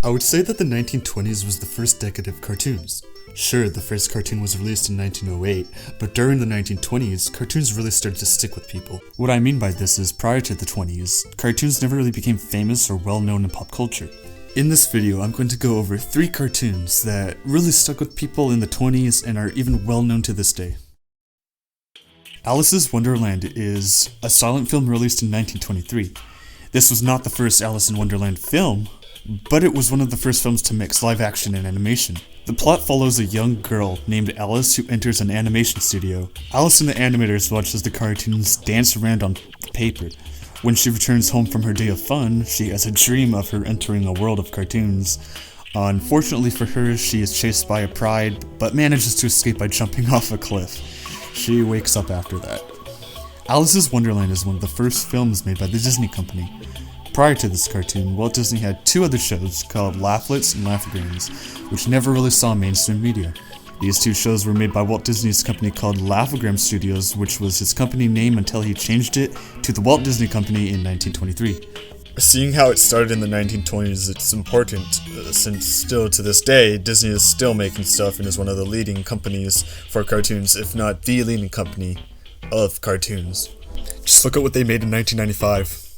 I would say that the 1920s was the first decade of cartoons. Sure, the first cartoon was released in 1908, but during the 1920s, cartoons really started to stick with people. What I mean by this is, prior to the 20s, cartoons never really became famous or well known in pop culture. In this video, I'm going to go over 3 cartoons that really stuck with people in the 20s and are even well known to this day. Alice's Wonderland is a silent film released in 1923. This was not the first Alice in Wonderland film, but it was one of the first films to mix live action and animation. The plot follows a young girl named Alice who enters an animation studio. Alice and the animators watch as the cartoons dance around on paper. When she returns home from her day of fun, she has a dream of her entering a world of cartoons. Unfortunately for her, she is chased by a pride, but manages to escape by jumping off a cliff. She wakes up after that. Alice's Wonderland is one of the first films made by the Disney Company. Prior to this cartoon, Walt Disney had 2 other shows called Laughlets and Laugh-O-Grams, which never really saw mainstream media. These 2 shows were made by Walt Disney's company called Laugh-O-Gram Studios, which was his company name until he changed it to the Walt Disney Company in 1923. Seeing how it started in the 1920s, it's important, since still to this day, Disney is still making stuff and is one of the leading companies for cartoons, if not the leading company of cartoons. Just look at what they made in 1995.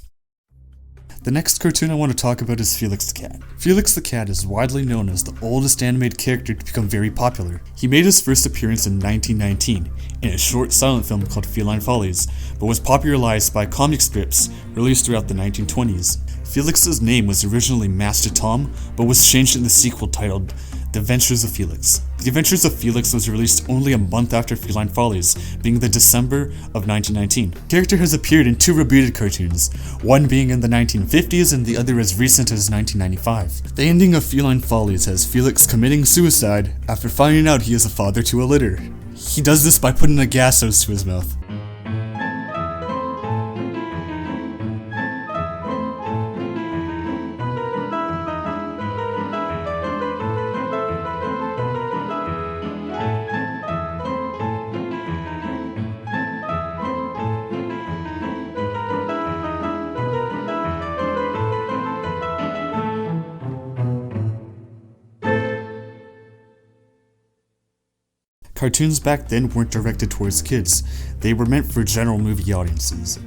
The next cartoon I want to talk about is Felixs Cat. Felixs the Cat is widely known as the oldest animated character to become very popular. He made his first appearance in 1919 in a short silent film called Feline Follies, but was popularized by comic strips released throughout the 1920s. Felix's name was originally Master Tom, but was changed in the sequel titled The Adventures of Felix. The Adventures of Felix was released only a month after Feline Follies, being the December of 1919. The character has appeared in 2 rebooted cartoons, one being in the 1950s and the other as recent as 1995. The ending of Feline Follies has Felix committing suicide after finding out he is a father to a litter. He does this by putting a gas hose to his mouth. Cartoons back then weren't directed towards kids, they were meant for general movie audiences.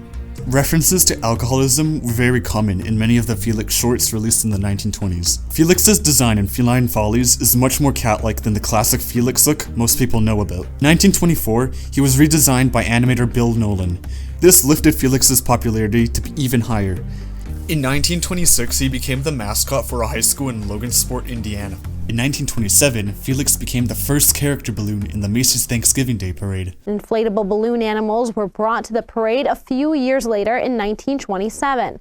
References to alcoholism were very common in many of the Felix shorts released in the 1920s. Felix's design in Feline Follies is much more cat-like than the classic Felix look most people know about. In 1924, he was redesigned by animator Bill Nolan. This lifted Felix's popularity to be even higher. In 1926, he became the mascot for a high school in Logansport, Indiana. In 1927, Felix became the first character balloon in the Macy's Thanksgiving Day Parade. Inflatable balloon animals were brought to the parade a few years later in 1927.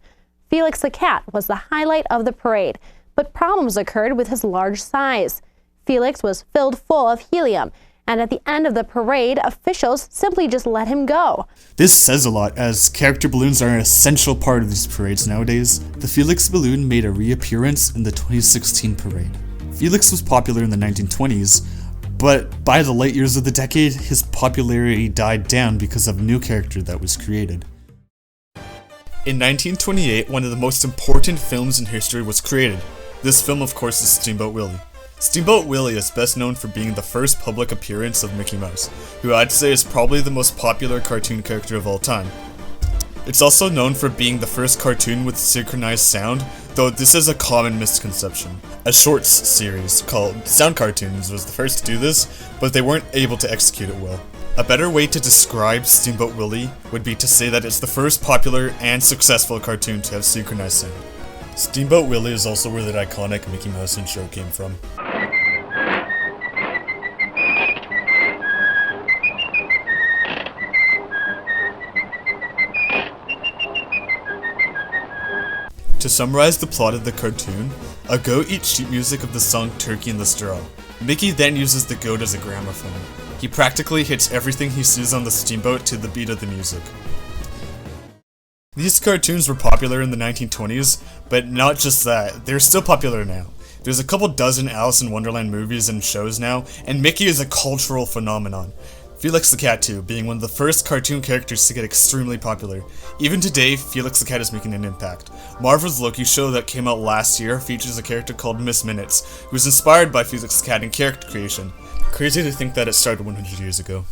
Felixs the Cat was the highlight of the parade, but problems occurred with his large size. Felix was filled full of helium, and at the end of the parade, officials simply just let him go. This says a lot, as character balloons are an essential part of these parades nowadays. The Felix balloon made a reappearance in the 2016 parade. Felix was popular in the 1920s, but by the late years of the decade, his popularity died down because of a new character that was created. In 1928, one of the most important films in history was created. This film, of course, is Steamboat Willie. Steamboat Willie is best known for being the first public appearance of Mickey Mouse, who I'd say is probably the most popular cartoon character of all time. It's also known for being the first cartoon with synchronized sound, though this is a common misconception. A shorts series called Sound Cartoons was the first to do this, but they weren't able to execute it well. A better way to describe Steamboat Willie would be to say that it's the first popular and successful cartoon to have synchronized sound. Steamboat Willie is also where that iconic Mickey Mouse intro came from. To summarize the plot of the cartoon, a goat eats sheet music of the song Turkey in the Straw. Mickey then uses the goat as a gramophone. He practically hits everything he sees on the steamboat to the beat of the music. These cartoons were popular in the 1920s, but not just that, they're still popular now. There's a couple dozen Alice in Wonderland movies and shows now, and Mickey is a cultural phenomenon. Felixs the Cat too, being one of the first cartoon characters to get extremely popular. Even today, Felixs the Cat is making an impact. Marvel's Loki show that came out last year features a character called Miss Minutes, who was inspired by Felixs the Cat in character creation. Crazy to think that it started 100 years ago.